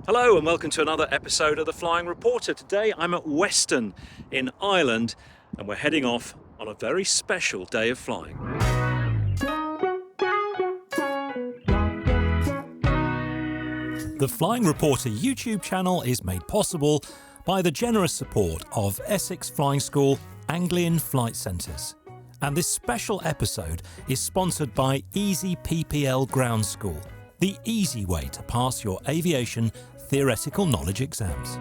Hello and welcome to another episode of The Flying Reporter. Today I'm at Weston in Ireland and we're heading off on a very special day of flying. The Flying Reporter YouTube channel is made possible by the generous support of Essex Flying School Anglian Flight Centres. And this special episode is sponsored by Easy PPL Ground School, the easy way to pass your aviation theoretical knowledge exams.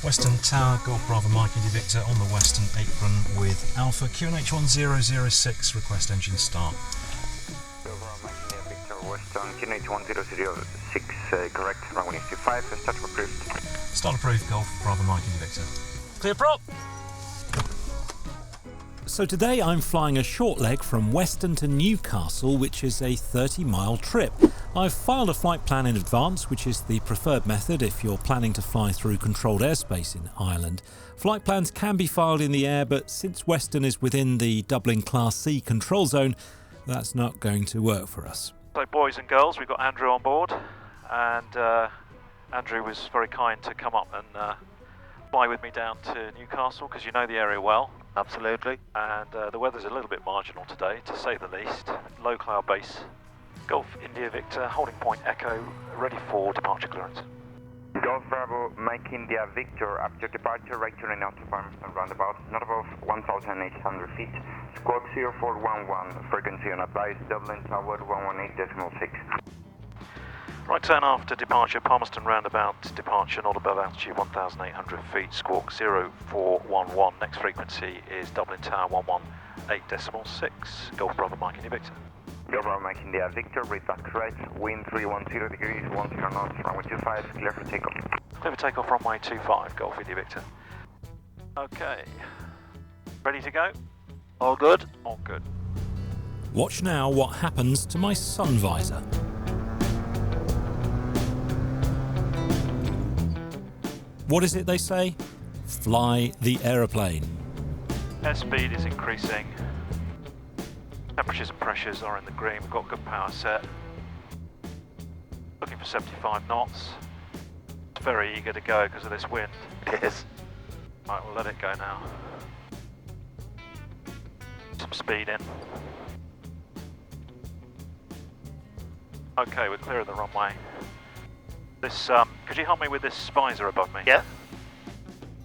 Weston Tower, Golf Bravo Mike India Victor on the Weston apron with Alpha QNH1006, request engine start. Weston, QNH1006, correct, runway 25, start approved. Start approved, Golf Bravo Mike India Victor. Clear prop! So today I'm flying a short leg from Weston to Newcastle, which is a 30-mile trip. I've filed a flight plan in advance, which is the preferred method if you're planning to fly through controlled airspace in Ireland. Flight plans can be filed in the air, but since Weston is within the Dublin Class C control zone, that's not going to work for us. So boys and girls, we've got Andrew on board, and Andrew was very kind to come up and fly with me down to Newcastle, because you know the area well. Absolutely. And the weather's a little bit marginal today, to say the least. Low cloud base. Golf India Victor, holding point Echo, ready for departure clearance. Golf Bravo, Mike India Victor, after departure, right turning out to farm and roundabout, not above 1,800 feet. Squawk 0411, frequency on advice, Dublin Tower 118.6. Right turn after departure, Palmerston roundabout, departure not above altitude 1,800 feet, squawk 0411. Next frequency is Dublin Tower 118.6. Golf Bravo Mike India Victor. Golf Bravo Mike India Victor, read back right, wind 310 degrees, 10 knots, runway 25, clear for takeoff. Clear for takeoff, runway 25, Golf India Victor. Okay, ready to go? All good? All good. Watch now what happens to my sun visor. What is it they say? Fly the aeroplane. Airspeed is increasing. Temperatures and pressures are in the green. We've got good power set. Looking for 75 knots. It's very eager to go because of this wind. It is. Right, we'll let it go now. Some speed in. Okay, we're clear of the runway. This, could you help me with this visor above me? Yeah.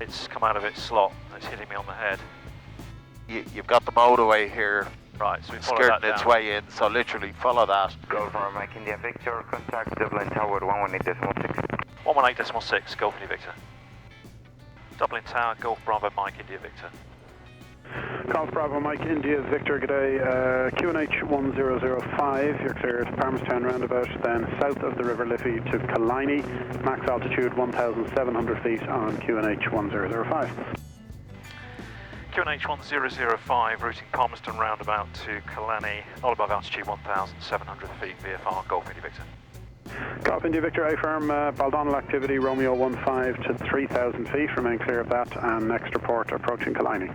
It's come out of its slot. It's hitting me on the head. You've got the motorway here, Right, so we follow that skirting down. its way in, so literally follow that. Golf Bravo Mike India Victor, contact Dublin Tower 118.6. 118.6, Golf India Victor. Dublin Tower, Golf Bravo Mike India Victor. Golf Bravo Mike India Victor, good day. QNH 1005, you're cleared Palmerstown roundabout, then south of the River Liffey to Killiney, max altitude 1,700 feet on QNH 1005. QNH 1005, routing Palmerston roundabout to Killiney, not above altitude 1,700 feet, VFR, Golf India Victor. Golf India Victor, A-firm, Baldonnel activity, Romeo 15 to 3,000 feet, remain clear of that, and next report approaching Killiney.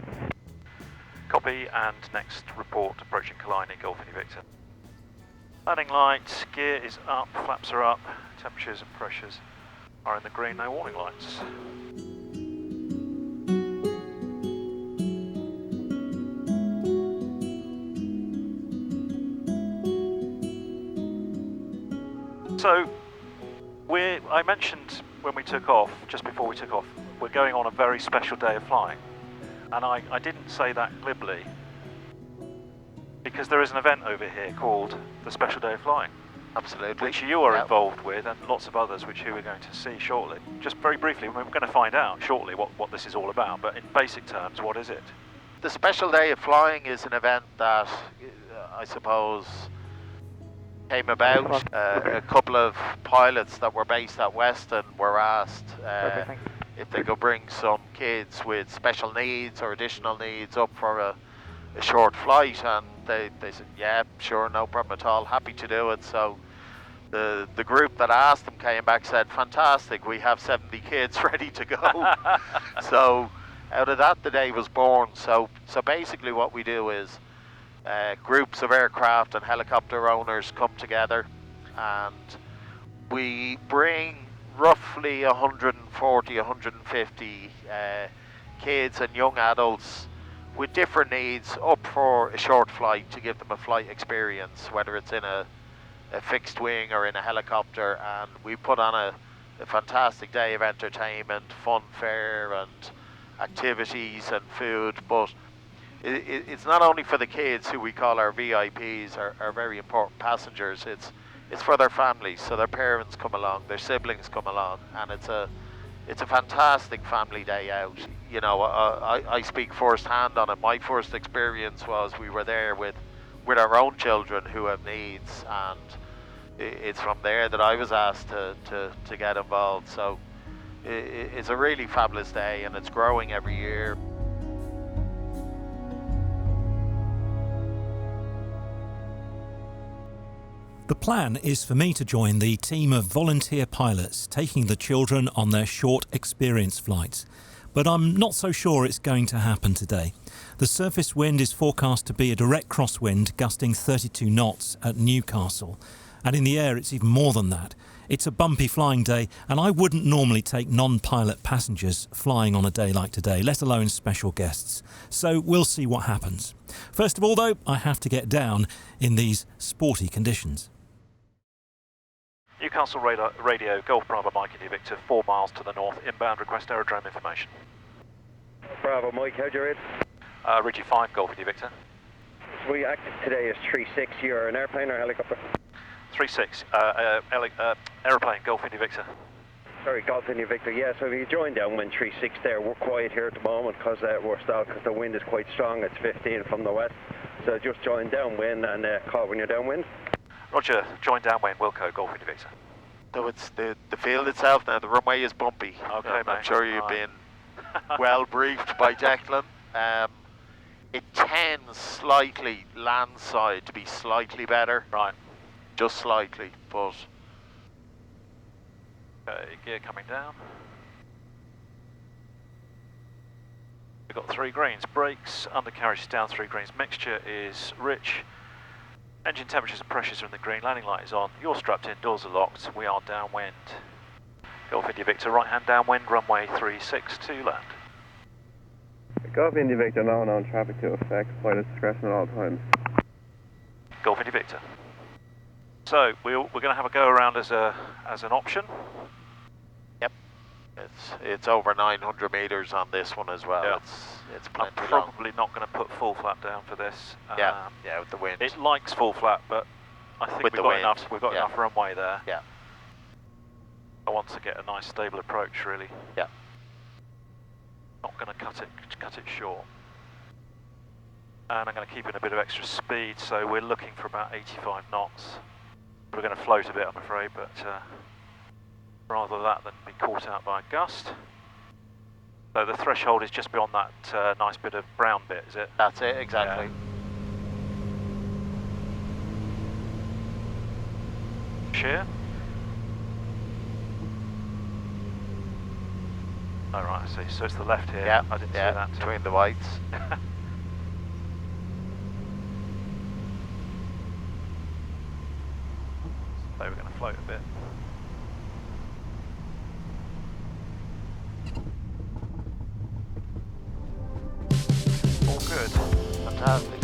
Copy, and next report approaching Killiney, Golf India Victor. Landing lights, gear is up, flaps are up, temperatures and pressures are in the green, no warning lights. So, I mentioned when we took off, just before we took off, we're going on a very special day of flying. And I didn't say that glibly, because there is an event over here called the Special Day of Flying. Absolutely. Which you are Yep. involved with, and lots of others which you are going to see shortly. Just very briefly, we're going to find out shortly what this is all about, but in basic terms, what is it? The Special Day of Flying is an event that, I suppose, came about. A couple of pilots that were based at Weston were asked if they could bring some kids with special needs or additional needs up for a short flight, and they said, yeah, sure, no problem at all, happy to do it. So the group that asked them came back, said, fantastic, we have 70 kids ready to go. So out of that, the day was born. So basically what we do is groups of aircraft and helicopter owners come together, and we bring roughly 140, 150 kids and young adults with different needs up for a short flight to give them a flight experience, whether it's in a fixed wing or in a helicopter, and we put on a fantastic day of entertainment, fun fare and activities and food. But it's not only for the kids, who we call our VIPs, our very important passengers. It's for their families, so their parents come along, their siblings come along, and it's a fantastic family day out. You know, I speak firsthand on it. My first experience was we were there with our own children who have needs, and it's from there that I was asked to get involved. So it's a really fabulous day, and it's growing every year. The plan is for me to join the team of volunteer pilots taking the children on their short experience flights. But I'm not so sure it's going to happen today. The surface wind is forecast to be a direct crosswind gusting 32 knots at Newcastle. And in the air it's even more than that. It's a bumpy flying day, and I wouldn't normally take non-pilot passengers flying on a day like today, let alone special guests. So we'll see what happens. First of all though, I have to get down in these sporty conditions. Newcastle radio, Golf Bravo Mike India Victor, 4 miles to the north, inbound, request aerodrome information. Bravo Mike, how'd you rate? Ridge 5, Golf India Victor. So we active today is 36, you're an airplane or helicopter? 36, aeroplane, Golf India Victor. Sorry, Golf India Victor, yeah, so if you join downwind 36 there, we're quiet here at the moment because we're stalled because the wind is quite strong, it's 15 from the west. So just join downwind and call when you're downwind. Roger, join downwind, Wilco, Golf India Victor. So it's the field itself now, the runway is bumpy. Okay, I'm mate. sure you've been well briefed by Declan. It tends slightly, land side, to be slightly better. Right. Just slightly, but... Okay, gear coming down. We've got 3 greens, brakes, undercarriage is down 3 greens, mixture is rich. Engine temperatures and pressures are in the green, landing light is on, you're strapped in, doors are locked, we are downwind. Golf India Victor, right hand downwind, runway 36 to land. Golf India Victor, now on traffic to effect, pilot's discretion at all times. Golf India Victor. So, we're going to have a go around as an option. Yep. It's over 900 metres on this one as well. Yeah. It's I'm plenty long. probably not going to put full flat down for this. Yeah, with the wind. It likes full flat, but I think With we've the got wind, enough. We've got yeah. enough runway there. Yeah. I want to get a nice stable approach, really. Yeah. Not going to cut it short. And I'm going to keep in a bit of extra speed, so we're looking for about 85 knots. We're going to float a bit, I'm afraid, but rather that than be caught out by a gust. So the threshold is just beyond that nice bit of brown bit, is it? That's it, exactly. Yeah. Shear. Oh right, I see. So it's the left here. Yeah, I didn't see that. between the whites. So we're going to float a bit. All good. Fantastic.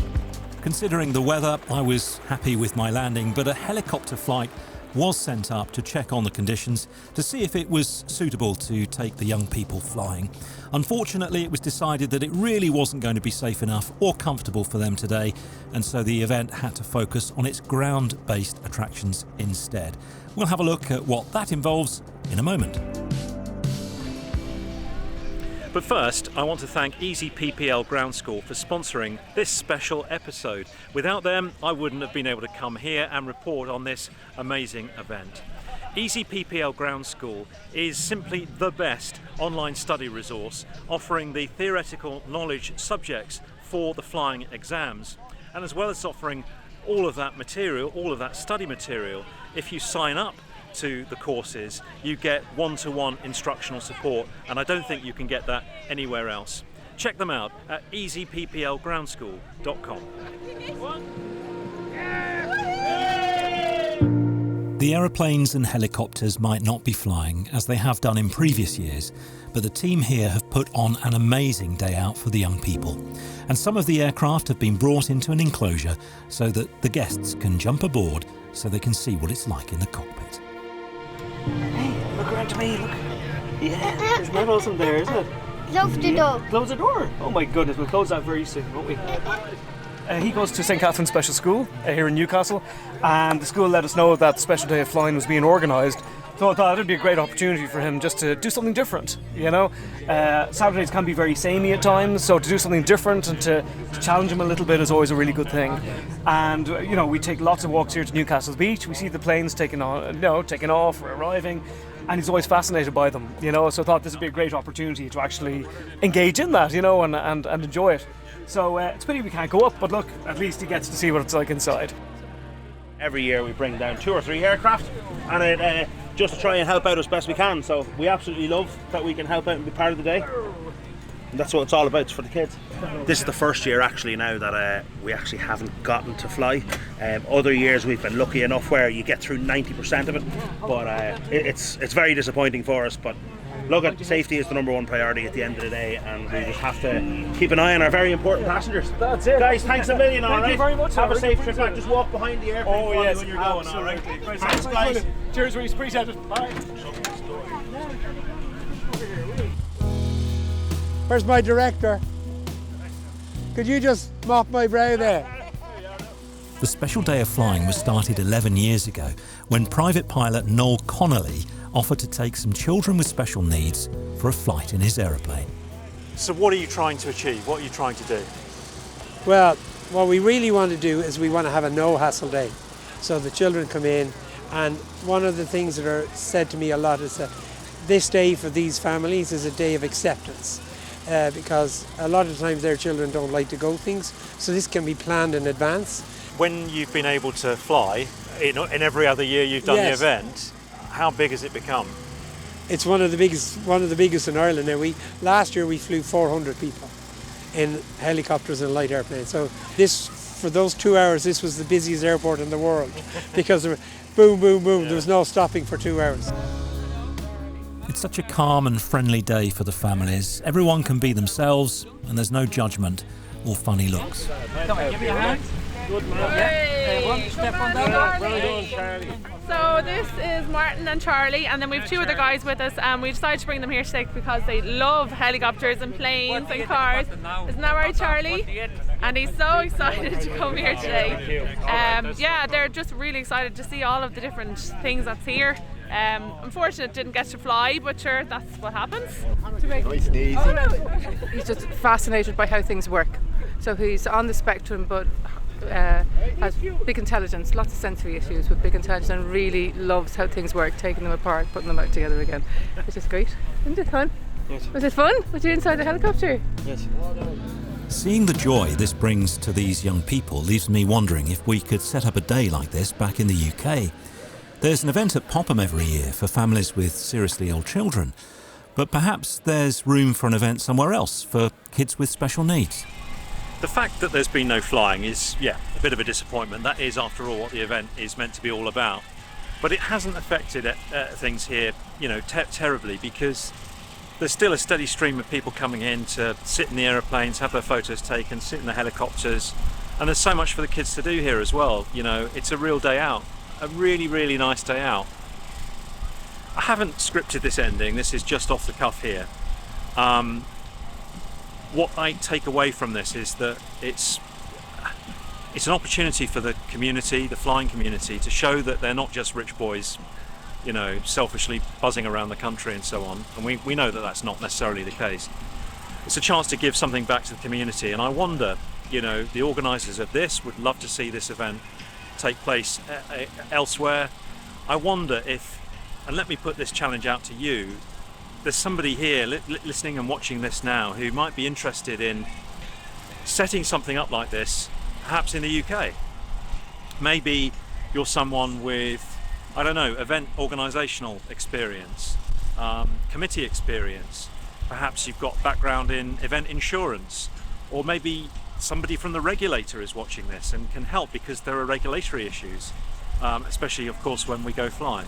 Considering the weather, I was happy with my landing, but a helicopter flight was sent up to check on the conditions to see if it was suitable to take the young people flying. Unfortunately, it was decided that it really wasn't going to be safe enough or comfortable for them today, and so the event had to focus on its ground-based attractions instead. We'll have a look at what that involves in a moment. But first, I want to thank Easy PPL Ground School for sponsoring this special episode. Without them, I wouldn't have been able to come here and report on this amazing event. Easy PPL Ground School is simply the best online study resource, offering the theoretical knowledge subjects for the flying exams. And as well as offering all of that material, all of that study material, if you sign up to the courses, you get one-to-one instructional support, and I don't think you can get that anywhere else. Check them out at easypplgroundschool.com. The The aeroplanes and helicopters might not be flying as they have done in previous years, but the team here have put on an amazing day out for the young people. And some of the aircraft have been brought into an enclosure so that the guests can jump aboard so they can see what it's like in the cockpit. Hey, look around to me, look. Yeah, isn't that awesome there, isn't it? Close the door. Close the door. Oh my goodness, we'll close that very soon, won't we? He goes to St. Catherine's Special School here in Newcastle, and the school let us know that the special day of flying was being organised. So I thought it would be a great opportunity for him just to do something different, you know. Saturdays can be very samey at times, so to do something different and to challenge him a little bit is always a really good thing. And, you know, we take lots of walks here to Newcastle Beach. We see the planes taking off, arriving, and he's always fascinated by them, you know. So I thought this would be a great opportunity to actually engage in that, you know, and enjoy it. So it's a pity we can't go up, but look, at least he gets to see what it's like inside. Every year we bring down 2 or 3 aircraft, and it just to try and help out as best we can. So we absolutely love that we can help out and be part of the day. And that's what it's all about, it's for the kids. This is the first year actually now that we actually haven't gotten to fly. Other years we've been lucky enough where you get through 90% of it, but it's very disappointing for us. But look, safety is the #1 priority at the end of the day, and we just have to keep an eye on our very important passengers. That's it. Guys, thanks a million, Thank alright? you very much. Have a safe trip back. Just walk behind the airplane when you're going, alright? Thanks, guys. Cheers, Reece. Appreciate it. Bye. Where's my director? Could you just mop my brow there? The special day of flying was started 11 years ago when private pilot Noel Connolly offered to take some children with special needs for a flight in his aeroplane. So what are you trying to achieve? What are you trying to do? Well, what we really want to do is we want to have a no-hassle day. So the children come in, and one of the things that are said to me a lot is that this day for these families is a day of acceptance. Because a lot of times their children don't like to go things, so this can be planned in advance. When you've been able to fly, in every other year you've done Yes. the event, how big has it become? It's one of the biggest in Ireland. Now, last year we flew 400 people in helicopters and light airplanes. So for those 2 hours, this was the busiest airport in the world because there were boom, boom, boom. Yeah. There was no stopping for 2 hours. It's such a calm and friendly day for the families. Everyone can be themselves and there's no judgment or funny looks. Come on, give me a hand. Good man. One step on that. Well done, Charlie. So this is Martin and Charlie, and then we have 2 other guys with us, and we decided to bring them here today because they love helicopters and planes and cars. Isn't that right, Charlie? And he's so excited to come here today. Yeah, they're just really excited to see all of the different things that's here. Unfortunately, didn't get to fly, but sure, that's what happens. Nice and easy. He's just fascinated by how things work. So he's on the spectrum, but has big intelligence, lots of sensory issues with big intelligence, and really loves how things work, taking them apart, putting them back together again, which is great. Isn't it fun? Yes. Was it fun? Was you inside the helicopter? Yes. Seeing the joy this brings to these young people leaves me wondering if we could set up a day like this back in the UK. There's an event at Popham every year for families with seriously ill children, but perhaps there's room for an event somewhere else for kids with special needs. The fact that there's been no flying is, a bit of a disappointment. That is, after all, what the event is meant to be all about. But it hasn't affected things here, terribly, because there's still a steady stream of people coming in to sit in the aeroplanes, have their photos taken, sit in the helicopters, and there's so much for the kids to do here as well. It's a real day out, a really, really nice day out. I haven't scripted this ending. This is just off the cuff here. What I take away from this is that it's an opportunity for the community, the flying community, to show that they're not just rich boys, selfishly buzzing around the country and so on. And we know that that's not necessarily the case. It's a chance to give something back to the community, and I wonder, the organisers of this would love to see this event take place elsewhere. I wonder if, and let me put this challenge out to you, there's somebody here listening and watching this now who might be interested in setting something up like this, perhaps in the UK. Maybe you're someone with, event organisational experience, committee experience. Perhaps you've got background in event insurance, or maybe somebody from the regulator is watching this and can help because there are regulatory issues. especially of course when we go flying.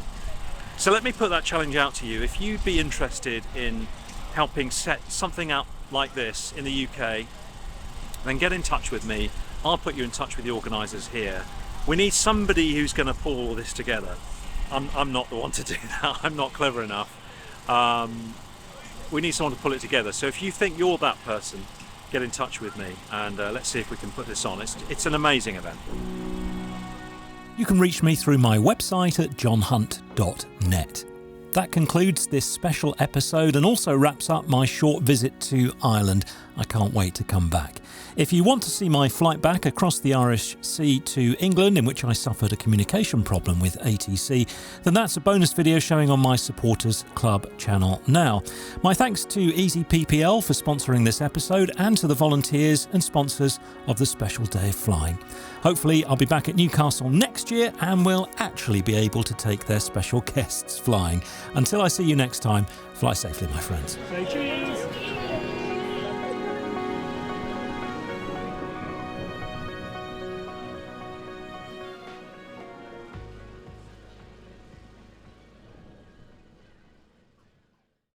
So let me put that challenge out to you. If you'd be interested in helping set something up like this in the UK, then get in touch with me. I'll put you in touch with the organisers here. We need somebody who's going to pull all this together. I'm not the one to do that. I'm not clever enough. We need someone to pull it together. So if you think you're that person, get in touch with me and let's see if we can put this on. It's an amazing event. You can reach me through my website at johnhunt.net. That concludes this special episode and also wraps up my short visit to Ireland. I can't wait to come back. If you want to see my flight back across the Irish Sea to England, in which I suffered a communication problem with ATC, then that's a bonus video showing on my Supporters Club channel now. My thanks to EasyPPL for sponsoring this episode and to the volunteers and sponsors of the special day of flying. Hopefully I'll be back at Newcastle next year and we'll actually be able to take their special guests flying. Until I see you next time, fly safely, my friends. Say cheese!